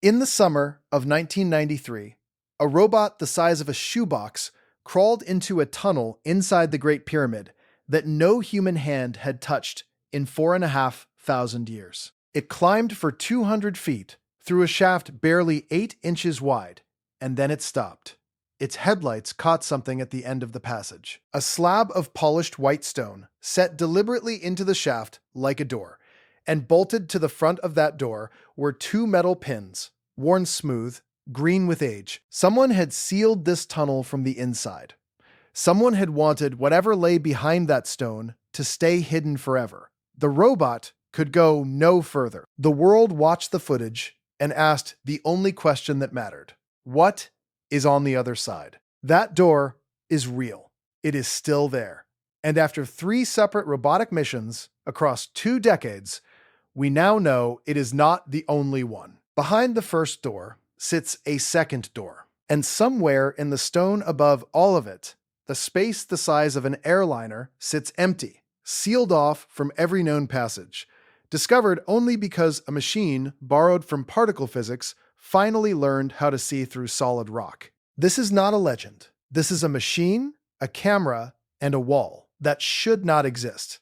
In the summer of 1993, a robot the size of a shoebox crawled into a tunnel inside the Great Pyramid that no human hand had touched in 4,500 years. It climbed for 200 feet through a shaft barely 8 inches wide, and then it stopped. Its headlights caught something at the end of the passage. A slab of polished white stone set deliberately into the shaft like a door, and bolted to the front of that door were 2 metal pins, worn smooth, green with age. Someone had sealed this tunnel from the inside. Someone had wanted whatever lay behind that stone to stay hidden forever. The robot could go no further. The world watched the footage and asked the only question that mattered. What is on the other side? That door is real. It is still there. And after 3 separate robotic missions across 2 decades, we now know it is not the only one. Behind the first door sits a second door, and somewhere in the stone above all of it, the space the size of an airliner sits empty, sealed off from every known passage, discovered only because a machine borrowed from particle physics finally learned how to see through solid rock. This is not a legend. This is a machine, a camera, and a wall that should not exist.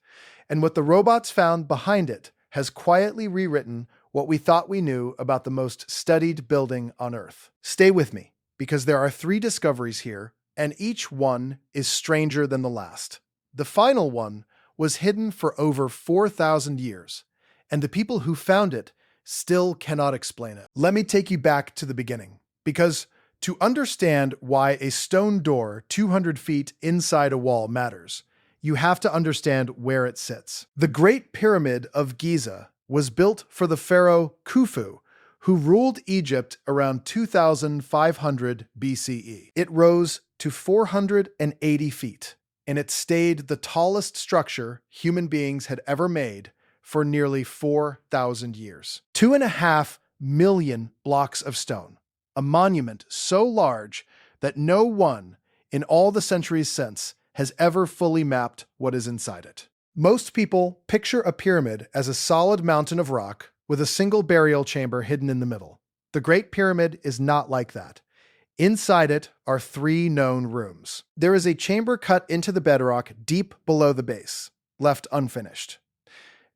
And what the robots found behind it has quietly rewritten what we thought we knew about the most studied building on Earth. Stay with me, because there are 3 discoveries here, and each one is stranger than the last. The final one was hidden for over 4,000 years, and the people who found it still cannot explain it. Let me take you back to the beginning, because to understand why a stone door 200 feet inside a wall matters, you have to understand where it sits. The Great Pyramid of Giza was built for the pharaoh Khufu, who ruled Egypt around 2500 BCE. It rose to 480 feet, and it stayed the tallest structure human beings had ever made for nearly 4,000 years. 2.5 million blocks of stone, a monument so large that no one in all the centuries since has ever fully mapped what is inside it. Most people picture a pyramid as a solid mountain of rock with a single burial chamber hidden in the middle. The Great Pyramid is not like that. Inside it are 3 known rooms. There is a chamber cut into the bedrock deep below the base, left unfinished.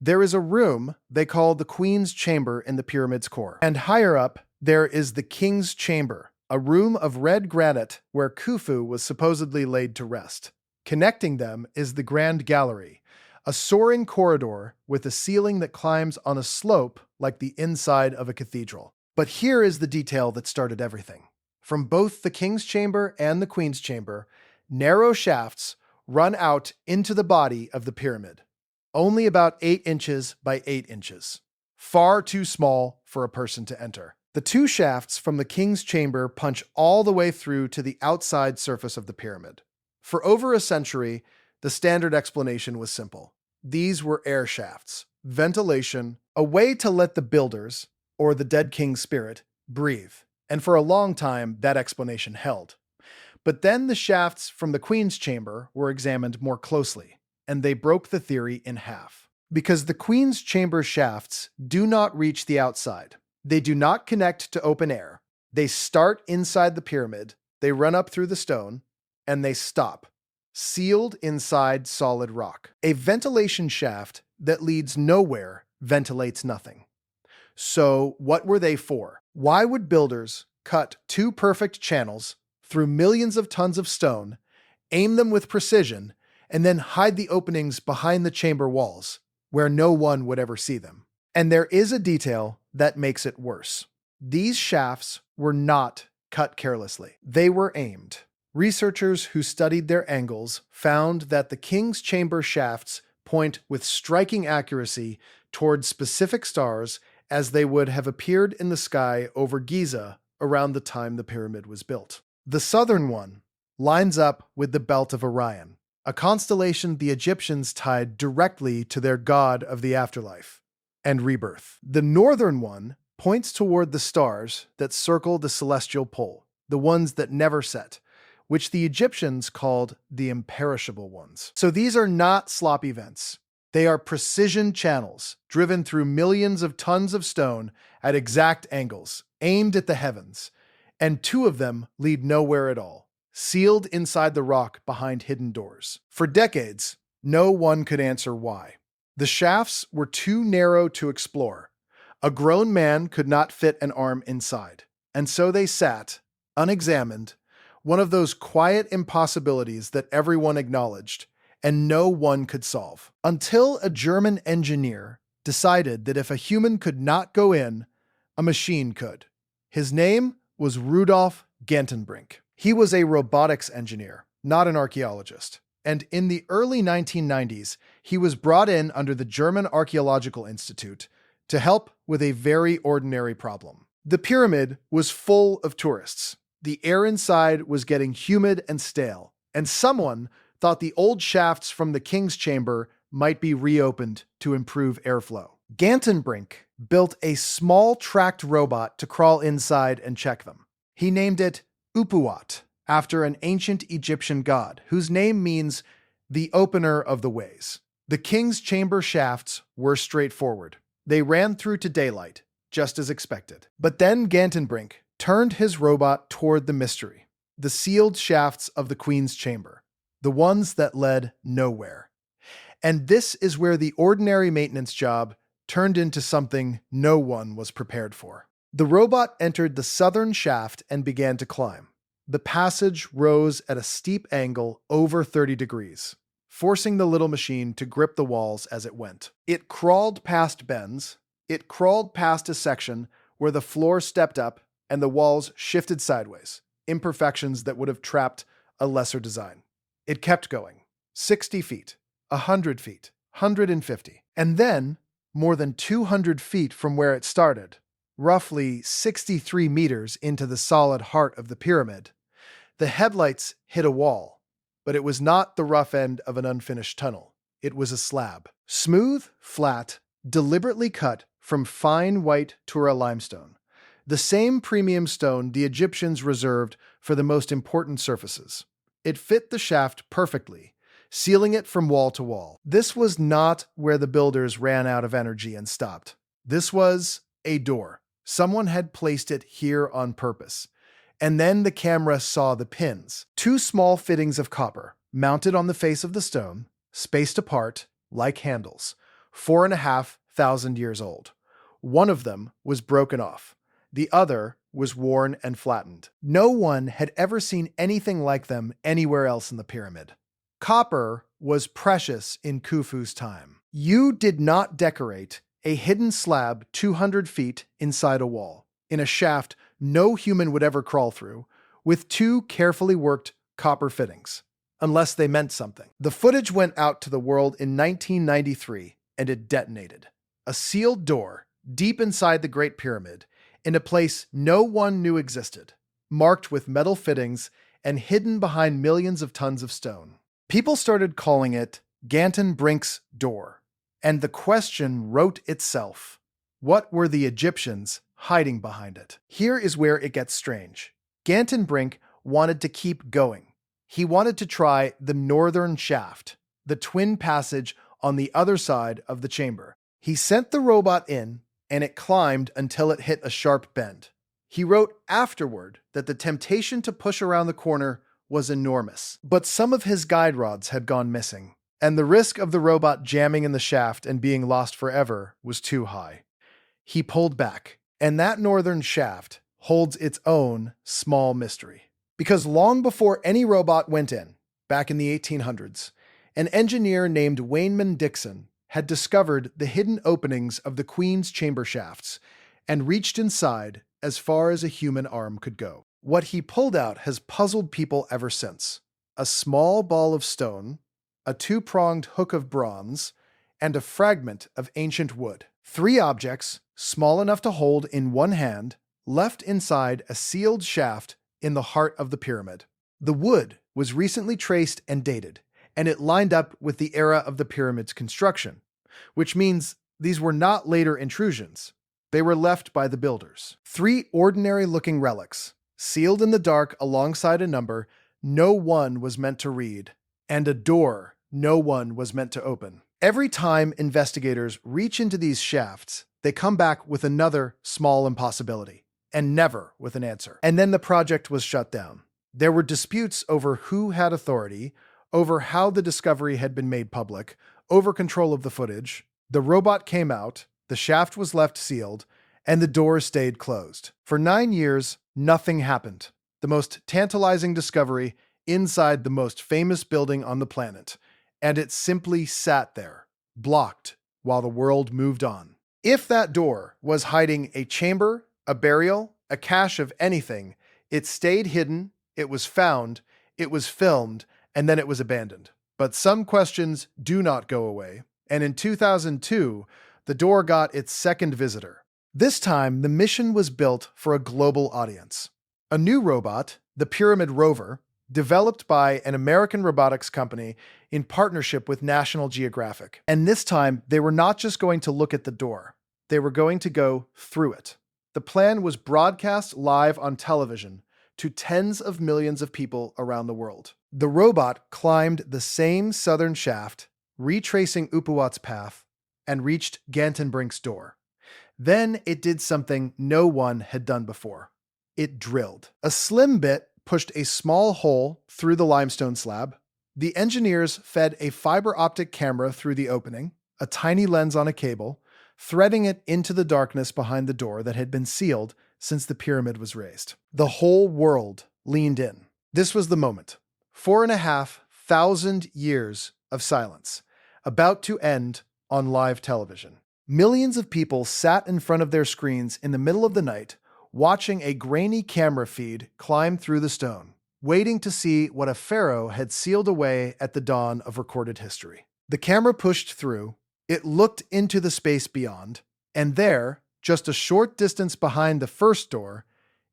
There is a room they call the Queen's Chamber in the pyramid's core. And higher up, there is the King's Chamber, a room of red granite where Khufu was supposedly laid to rest. Connecting them is the Grand Gallery, a soaring corridor with a ceiling that climbs on a slope like the inside of a cathedral. But here is the detail that started everything. From both the King's Chamber and the Queen's Chamber, narrow shafts run out into the body of the pyramid, only about 8 inches by 8 inches. Far too small for a person to enter. The 2 shafts from the King's Chamber punch all the way through to the outside surface of the pyramid. For over a century, the standard explanation was simple. These were air shafts, ventilation, a way to let the builders, or the dead king's spirit, breathe. And for a long time, that explanation held. But then the shafts from the Queen's Chamber were examined more closely, and they broke the theory in half. Because the Queen's Chamber shafts do not reach the outside. They do not connect to open air. They start inside the pyramid, they run up through the stone, and they stop, sealed inside solid rock. A ventilation shaft that leads nowhere ventilates nothing. So what were they for? Why would builders cut 2 perfect channels through millions of tons of stone, aim them with precision, and then hide the openings behind the chamber walls, where no one would ever see them? And there is a detail that makes it worse. These shafts were not cut carelessly. They were aimed. Researchers who studied their angles found that the King's Chamber shafts point with striking accuracy towards specific stars as they would have appeared in the sky over Giza around the time the pyramid was built. The southern one lines up with the Belt of Orion, a constellation the Egyptians tied directly to their god of the afterlife and rebirth. The northern one points toward the stars that circle the celestial pole, the ones that never set, which the Egyptians called the imperishable ones. So these are not slop events. They are precision channels driven through millions of tons of stone at exact angles, aimed at the heavens, and two of them lead nowhere at all, sealed inside the rock behind hidden doors. For decades, no one could answer why. The shafts were too narrow to explore. A grown man could not fit an arm inside, and so they sat, unexamined, one of those quiet impossibilities that everyone acknowledged and no one could solve. Until a German engineer decided that if a human could not go in, a machine could. His name was Rudolf Gantenbrink. He was a robotics engineer, not an archaeologist. And in the early 1990s, he was brought in under the German Archaeological Institute to help with a very ordinary problem. The pyramid was full of tourists. The air inside was getting humid and stale, and someone thought the old shafts from the king's chamber might be reopened to improve airflow. Gantenbrink built a small tracked robot to crawl inside and check them. He named it Upuat, after an ancient Egyptian god, whose name means the opener of the ways. The king's chamber shafts were straightforward. They ran through to daylight, just as expected. But then Gantenbrink turned his robot toward the mystery, the sealed shafts of the queen's chamber, the ones that led nowhere. And this is where the ordinary maintenance job turned into something no one was prepared for. The robot entered the southern shaft and began to climb. The passage rose at a steep angle over 30 degrees, forcing the little machine to grip the walls as it went. It crawled past bends. It crawled past a section where the floor stepped up and the walls shifted sideways, imperfections that would have trapped a lesser design. It kept going. 60 feet, 100 feet, 150. And then, more than 200 feet from where it started, roughly 63 meters into the solid heart of the pyramid, the headlights hit a wall. But it was not the rough end of an unfinished tunnel. It was a slab. Smooth, flat, deliberately cut from fine white Tura limestone. The same premium stone the Egyptians reserved for the most important surfaces. It fit the shaft perfectly, sealing it from wall to wall. This was not where the builders ran out of energy and stopped. This was a door. Someone had placed it here on purpose. And then the camera saw the pins. Two small fittings of copper, mounted on the face of the stone, spaced apart, like handles, 4,500 years old. One of them was broken off. The other was worn and flattened. No one had ever seen anything like them anywhere else in the pyramid. Copper was precious in Khufu's time. You did not decorate a hidden slab 200 feet inside a wall, in a shaft no human would ever crawl through, with two carefully worked copper fittings, unless they meant something. The footage went out to the world in 1993, and it detonated. A sealed door, deep inside the Great Pyramid, in a place no one knew existed, marked with metal fittings and hidden behind millions of tons of stone. People started calling it Gantenbrink's door, and the question wrote itself. What were the Egyptians hiding behind it? Here is where it gets strange. Gantenbrink wanted to keep going. He wanted to try the northern shaft, the twin passage on the other side of the chamber. He sent the robot in, and it climbed until it hit a sharp bend. He wrote afterward that the temptation to push around the corner was enormous, but some of his guide rods had gone missing, and the risk of the robot jamming in the shaft and being lost forever was too high. He pulled back, and that northern shaft holds its own small mystery. Because long before any robot went in, back in the 1800s, an engineer named Wayneman Dixon had discovered the hidden openings of the Queen's chamber shafts and reached inside as far as a human arm could go. What he pulled out has puzzled people ever since. A small ball of stone, a two-pronged hook of bronze, and a fragment of ancient wood. Three objects, small enough to hold in one hand, left inside a sealed shaft in the heart of the pyramid. The wood was recently traced and dated, and it lined up with the era of the pyramid's construction, which means these were not later intrusions. They were left by the builders. Three ordinary-looking relics, sealed in the dark alongside a number no one was meant to read, and a door no one was meant to open. Every time investigators reach into these shafts, they come back with another small impossibility, and never with an answer. And then the project was shut down. There were disputes over who had authority, over how the discovery had been made public, over control of the footage. The robot came out, the shaft was left sealed, and the door stayed closed. For 9 years, nothing happened. The most tantalizing discovery inside the most famous building on the planet, and it simply sat there, blocked, while the world moved on. If that door was hiding a chamber, a burial, a cache of anything, it stayed hidden, it was found, it was filmed, and then it was abandoned. But some questions do not go away, and in 2002, the door got its second visitor. This time, the mission was built for a global audience. A new robot, the Pyramid Rover, developed by an American robotics company in partnership with National Geographic. And this time, they were not just going to look at the door, they were going to go through it. The plan was broadcast live on television to tens of millions of people around the world. The robot climbed the same southern shaft, retracing Upuat's path, and reached Gantenbrink's door. Then it did something no one had done before. It drilled. A slim bit pushed a small hole through the limestone slab. The engineers fed a fiber optic camera through the opening, a tiny lens on a cable, threading it into the darkness behind the door that had been sealed since the pyramid was raised. The whole world leaned in. This was the moment. 4,500 years of silence, about to end on live television. Millions of people sat in front of their screens in the middle of the night, watching a grainy camera feed climb through the stone, waiting to see what a pharaoh had sealed away at the dawn of recorded history. The camera pushed through, it looked into the space beyond, and there, just a short distance behind the first door,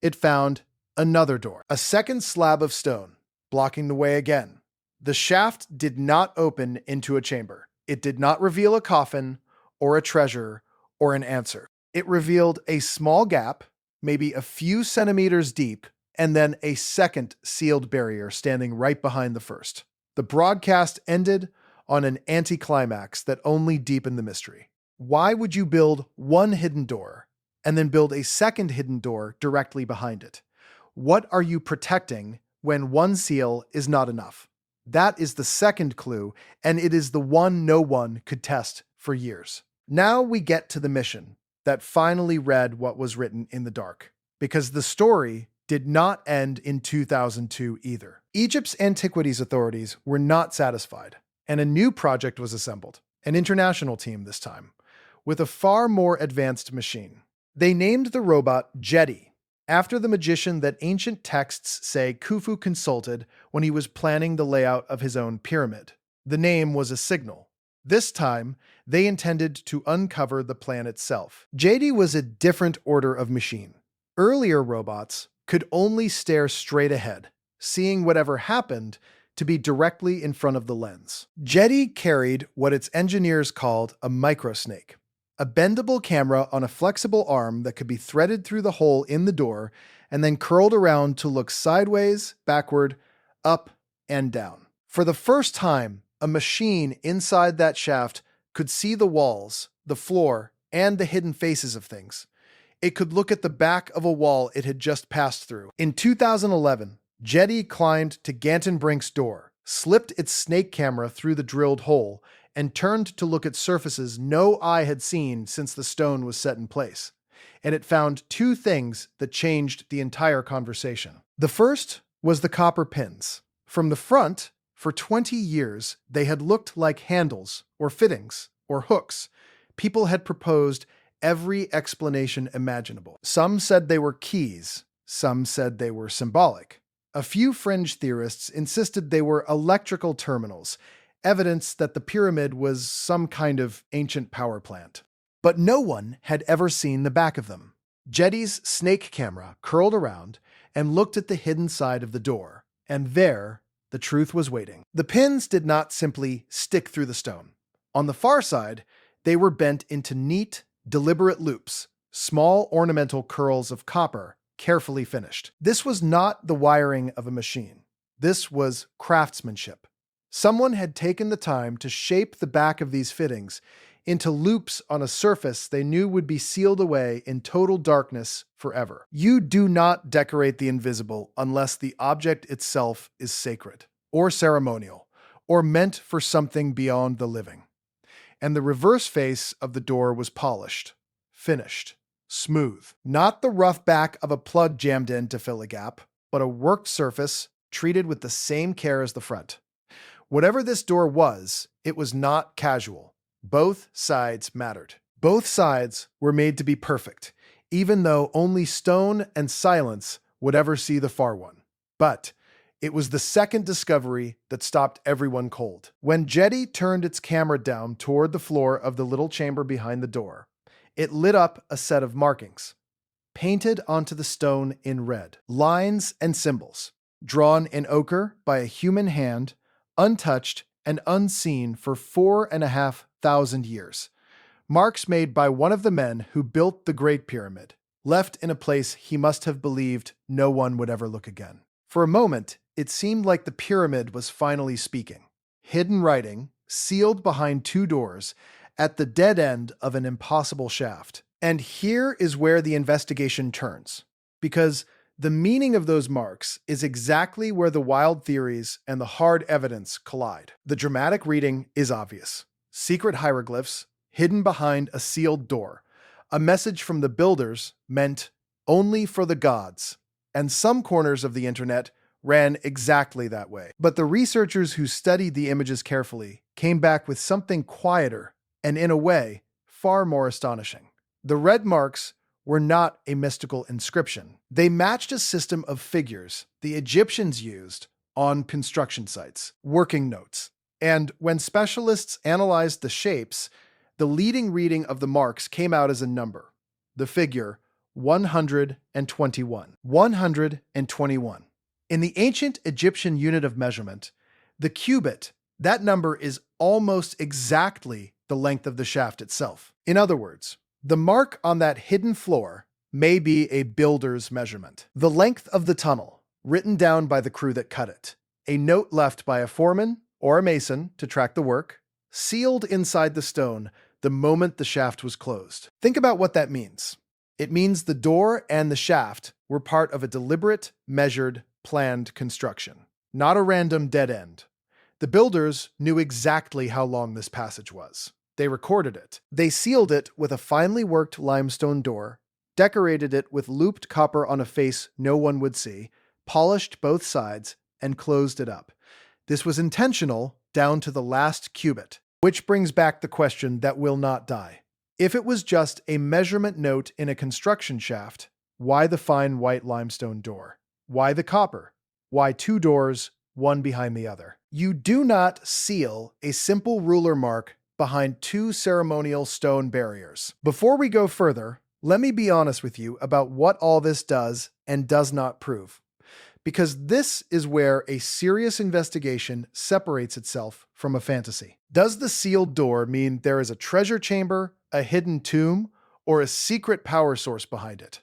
it found another door, a second slab of stone, blocking the way again. The shaft did not open into a chamber. It did not reveal a coffin, or a treasure, or an answer. It revealed a small gap, maybe a few centimeters deep, and then a second sealed barrier standing right behind the first. The broadcast ended on an anticlimax that only deepened the mystery. Why would you build one hidden door and then build a second hidden door directly behind it? What are you protecting when one seal is not enough? That is the second clue, and it is the one no one could test for years. Now we get to the mission that finally read what was written in the dark, because the story did not end in 2002 either. Egypt's antiquities authorities were not satisfied, and a new project was assembled, an international team this time, with a far more advanced machine. They named the robot Djedi, after the magician that ancient texts say Khufu consulted when he was planning the layout of his own pyramid. The name was a signal. This time, they intended to uncover the plan itself. Djedi was a different order of machine. Earlier robots could only stare straight ahead, seeing whatever happened to be directly in front of the lens. Djedi carried what its engineers called a microsnake, a bendable camera on a flexible arm that could be threaded through the hole in the door and then curled around to look sideways, backward, up, and down. For the first time, a machine inside that shaft could see the walls, the floor, and the hidden faces of things. It could look at the back of a wall it had just passed through. In 2011, Djedi climbed to Gantenbrink's door, slipped its snake camera through the drilled hole, and turned to look at surfaces no eye had seen since the stone was set in place. And it found two things that changed the entire conversation. The first was the copper pins. From the front, for 20 years, they had looked like handles, or fittings, or hooks. People had proposed every explanation imaginable. Some said they were keys. Some said they were symbolic. A few fringe theorists insisted they were electrical terminals, evidence that the pyramid was some kind of ancient power plant. But no one had ever seen the back of them. Djedi's snake camera curled around and looked at the hidden side of the door, and there, the truth was waiting. The pins did not simply stick through the stone. On the far side, they were bent into neat, deliberate loops, small ornamental curls of copper, carefully finished. This was not the wiring of a machine. This was craftsmanship. Someone had taken the time to shape the back of these fittings into loops on a surface they knew would be sealed away in total darkness forever. You do not decorate the invisible unless the object itself is sacred, or ceremonial, or meant for something beyond the living. And the reverse face of the door was polished, finished, smooth. Not the rough back of a plug jammed in to fill a gap, but a worked surface treated with the same care as the front. Whatever this door was, it was not casual. Both sides mattered. Both sides were made to be perfect, even though only stone and silence would ever see the far one. But it was the second discovery that stopped everyone cold. When Djedi turned its camera down toward the floor of the little chamber behind the door, it lit up a set of markings, painted onto the stone in red. Lines and symbols, drawn in ochre by a human hand, untouched and unseen for 4,500 years. Marks made by one of the men who built the Great Pyramid, left in a place he must have believed no one would ever look again. For a moment, it seemed like the pyramid was finally speaking. Hidden writing, sealed behind two doors, at the dead end of an impossible shaft. And here is where the investigation turns, because the meaning of those marks is exactly where the wild theories and the hard evidence collide. The dramatic reading is obvious. Secret hieroglyphs, hidden behind a sealed door. A message from the builders meant only for the gods. And some corners of the internet ran exactly that way. But the researchers who studied the images carefully came back with something quieter and, in a way, far more astonishing. The red marks were not a mystical inscription. They matched a system of figures the Egyptians used on construction sites, working notes. And when specialists analyzed the shapes, the leading reading of the marks came out as a number, the figure 121. 121. In the ancient Egyptian unit of measurement, the cubit, that number is almost exactly the length of the shaft itself. In other words, the mark on that hidden floor may be a builder's measurement. The length of the tunnel, written down by the crew that cut it. A note left by a foreman or a mason to track the work, sealed inside the stone the moment the shaft was closed. Think about what that means. It means the door and the shaft were part of a deliberate, measured, planned construction, not a random dead end. The builders knew exactly how long this passage was. They recorded it. They sealed it with a finely worked limestone door, decorated it with looped copper on a face no one would see, polished both sides, and closed it up. This was intentional down to the last cubit, which brings back the question that will not die. If it was just a measurement note in a construction shaft, why the fine white limestone door? Why the copper? Why two doors, one behind the other? You do not seal a simple ruler mark behind two ceremonial stone barriers. Before we go further, let me be honest with you about what all this does and does not prove. Because this is where a serious investigation separates itself from a fantasy. Does the sealed door mean there is a treasure chamber, a hidden tomb, or a secret power source behind it?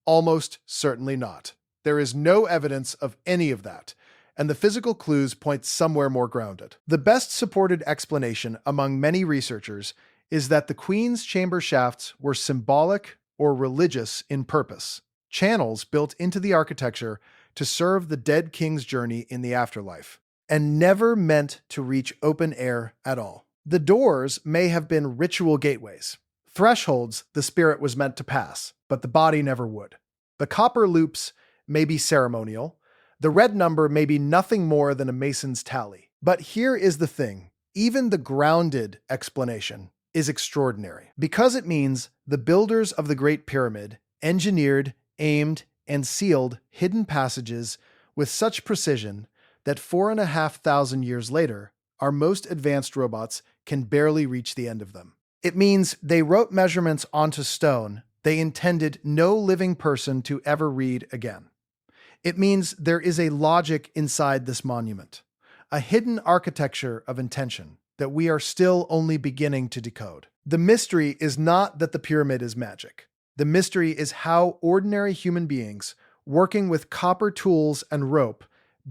Almost certainly not. There is no evidence of any of that, and the physical clues point somewhere more grounded. The best supported explanation among many researchers is that the Queen's chamber shafts were symbolic or religious in purpose, channels built into the architecture to serve the dead king's journey in the afterlife, and never meant to reach open air at all. The doors may have been ritual gateways, thresholds the spirit was meant to pass, but the body never would. The copper loops may be ceremonial. The red number may be nothing more than a mason's tally. But here is the thing. Even the grounded explanation is extraordinary, because it means the builders of the Great Pyramid engineered, aimed, and sealed hidden passages with such precision that 4,500 years later, our most advanced robots can barely reach the end of them. It means they wrote measurements onto stone they intended no living person to ever read again. It means there is a logic inside this monument, a hidden architecture of intention that we are still only beginning to decode. The mystery is not that the pyramid is magic. The mystery is how ordinary human beings, working with copper tools and rope,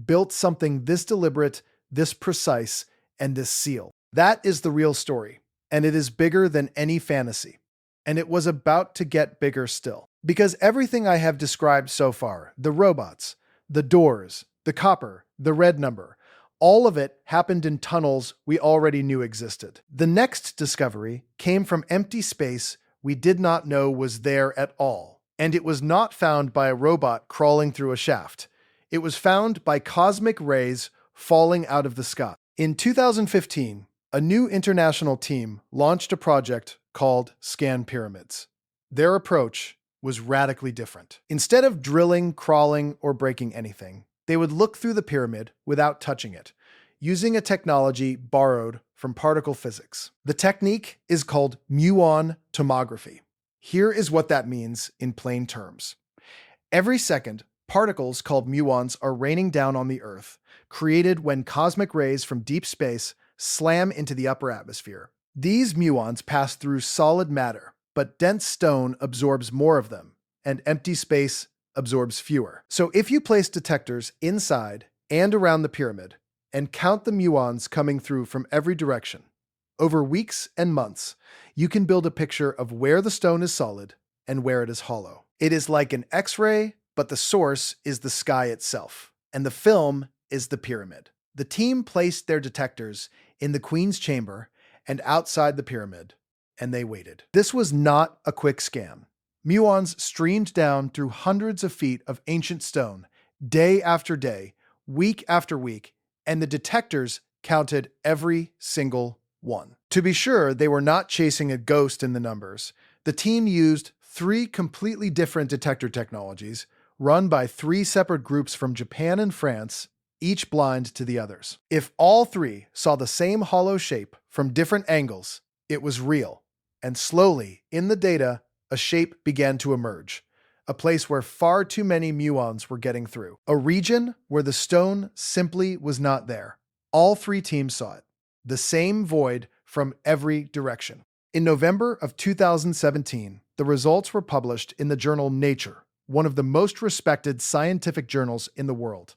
built something this deliberate, this precise, and this seal. That is the real story, and it is bigger than any fantasy. And it was about to get bigger still. Because everything I have described so far, the robots, the doors, the copper, the red number, all of it happened in tunnels we already knew existed. The next discovery came from empty space we did not know was there at all. And it was not found by a robot crawling through a shaft. It was found by cosmic rays falling out of the sky. In 2015, a new international team launched a project called Scan Pyramids. Their approach was radically different. Instead of drilling, crawling, or breaking anything, they would look through the pyramid without touching it, using a technology borrowed from particle physics. The technique is called Muon tomography. Here is what that means in plain terms. Every second, particles called muons are raining down on the Earth, created when cosmic rays from deep space slam into the upper atmosphere. These muons pass through solid matter, but dense stone absorbs more of them, and empty space absorbs fewer. So if you place detectors inside and around the pyramid and count the muons coming through from every direction, over weeks and months, you can build a picture of where the stone is solid and where it is hollow. It is like an X-ray, but the source is the sky itself, and the film is the pyramid. The team placed their detectors in the Queen's chamber and outside the pyramid, and they waited. This was not a quick scan. Muons streamed down through hundreds of feet of ancient stone, day after day, week after week, and the detectors counted every single one. To be sure, they were not chasing a ghost in the numbers. The team used 3 completely different detector technologies, run by 3 separate groups from Japan and France, each blind to the others. If all 3 saw the same hollow shape from different angles, it was real. And slowly, in the data, a shape began to emerge, a place where far too many muons were getting through, a region where the stone simply was not there. All 3 teams saw it, the same void from every direction. In November of 2017, the results were published in the journal Nature, one of the most respected scientific journals in the world.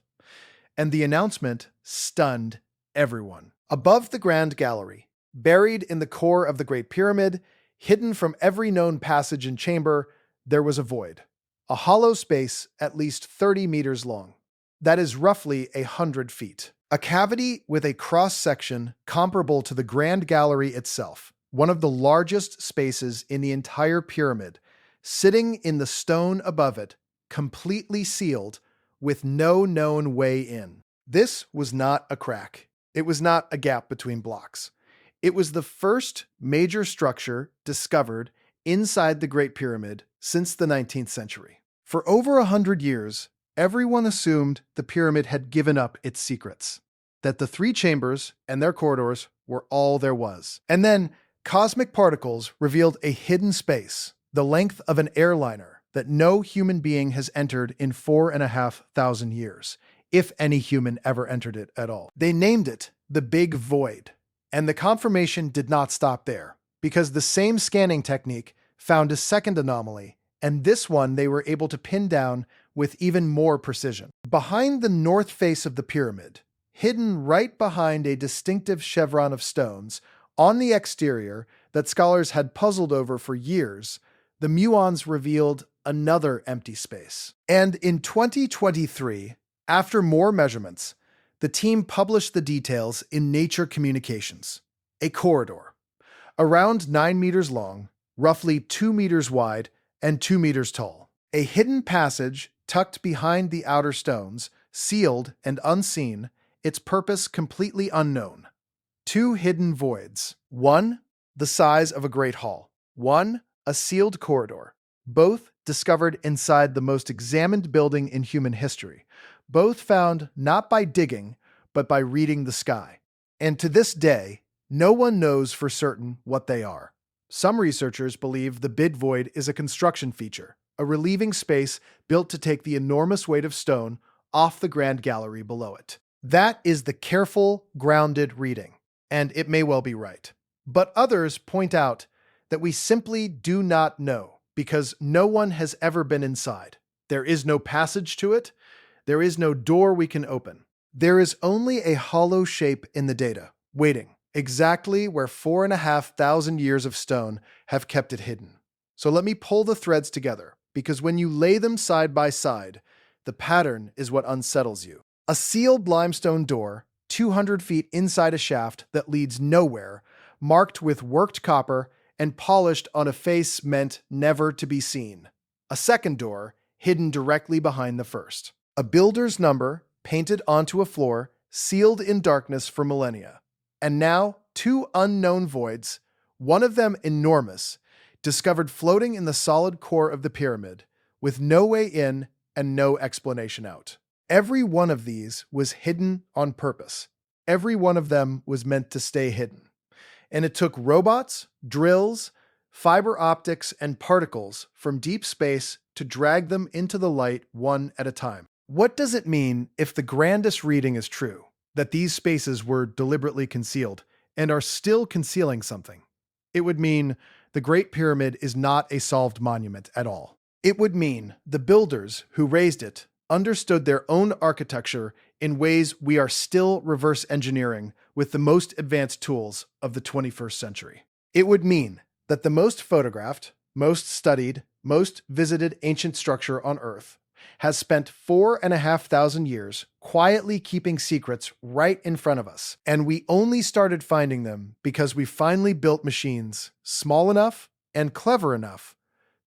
And the announcement stunned everyone. Above the Grand Gallery, buried in the core of the Great Pyramid, hidden from every known passage and chamber, there was a void. A hollow space at least 30 meters long. That is roughly 100 feet. A cavity with a cross-section comparable to the Grand Gallery itself, one of the largest spaces in the entire pyramid, sitting in the stone above it, completely sealed, with no known way in. This was not a crack. It was not a gap between blocks. It was the first major structure discovered inside the Great Pyramid since the 19th century. For over 100 years, everyone assumed the pyramid had given up its secrets, that the 3 chambers and their corridors were all there was. And then, cosmic particles revealed a hidden space, the length of an airliner, that no human being has entered in 4,500 years, if any human ever entered it at all. They named it the Big Void. And the confirmation did not stop there, because the same scanning technique found a second anomaly, and this one they were able to pin down with even more precision. Behind the north face of the pyramid, hidden right behind a distinctive chevron of stones, on the exterior that scholars had puzzled over for years, the muons revealed another empty space. And in 2023, after more measurements, the team published the details in Nature Communications. A corridor, around 9 meters long, roughly 2 meters wide, and 2 meters tall. A hidden passage tucked behind the outer stones, sealed and unseen, its purpose completely unknown. 2 hidden voids. One, the size of a great hall. One, a sealed corridor. Both discovered inside the most examined building in human history. Both found not by digging, but by reading the sky. And to this day, no one knows for certain what they are. Some researchers believe the Big Void is a construction feature, a relieving space built to take the enormous weight of stone off the Grand Gallery below it. That is the careful, grounded reading, and it may well be right. But others point out that we simply do not know, because no one has ever been inside. There is no passage to it. There is no door we can open. There is only a hollow shape in the data, waiting, exactly where 4,500 years of stone have kept it hidden. So let me pull the threads together, because when you lay them side by side, the pattern is what unsettles you. A sealed limestone door, 200 feet inside a shaft that leads nowhere, marked with worked copper and polished on a face meant never to be seen. A second door, hidden directly behind the first. A builder's number, painted onto a floor, sealed in darkness for millennia. And now, two unknown voids, one of them enormous, discovered floating in the solid core of the pyramid, with no way in and no explanation out. Every one of these was hidden on purpose. Every one of them was meant to stay hidden. And it took robots, drills, fiber optics, and particles from deep space to drag them into the light one at a time. What does it mean if the grandest reading is true, that these spaces were deliberately concealed and are still concealing something? It would mean the Great Pyramid is not a solved monument at all. It would mean the builders who raised it understood their own architecture in ways we are still reverse engineering with the most advanced tools of the 21st century. It would mean that the most photographed, most studied, most visited ancient structure on Earth has spent 4,500 years quietly keeping secrets right in front of us. And we only started finding them because we finally built machines small enough and clever enough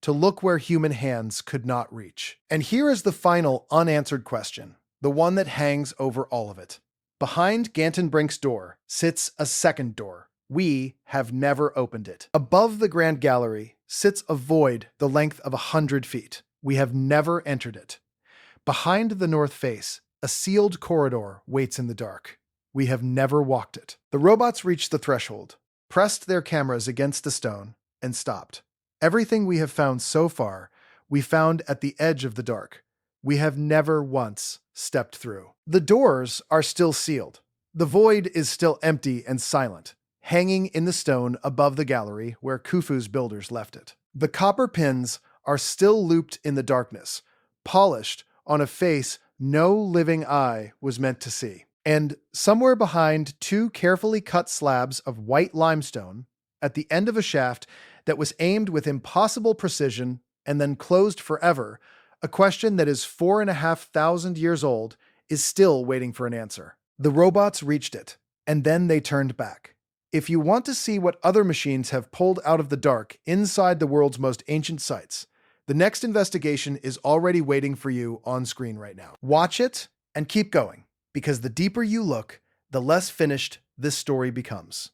to look where human hands could not reach. And here is the final unanswered question, the one that hangs over all of it. Behind Gantenbrink's door sits a second door. We have never opened it. Above the Grand Gallery sits a void the length of 100 feet. We have never entered it. Behind the north face, a sealed corridor waits in the dark. We have never walked it. The robots reached the threshold, pressed their cameras against the stone, and stopped. Everything we have found so far, we found at the edge of the dark. We have never once stepped through. The doors are still sealed. The void is still empty and silent, hanging in the stone above the gallery where Khufu's builders left it. The copper pins are still looped in the darkness, polished on a face no living eye was meant to see. And somewhere behind two carefully cut slabs of white limestone, at the end of a shaft that was aimed with impossible precision and then closed forever, a question that is 4,500 years old is still waiting for an answer. The robots reached it, and then they turned back. If you want to see what other machines have pulled out of the dark inside the world's most ancient sites, the next investigation is already waiting for you on screen right now. Watch it and keep going, because the deeper you look, the less finished this story becomes.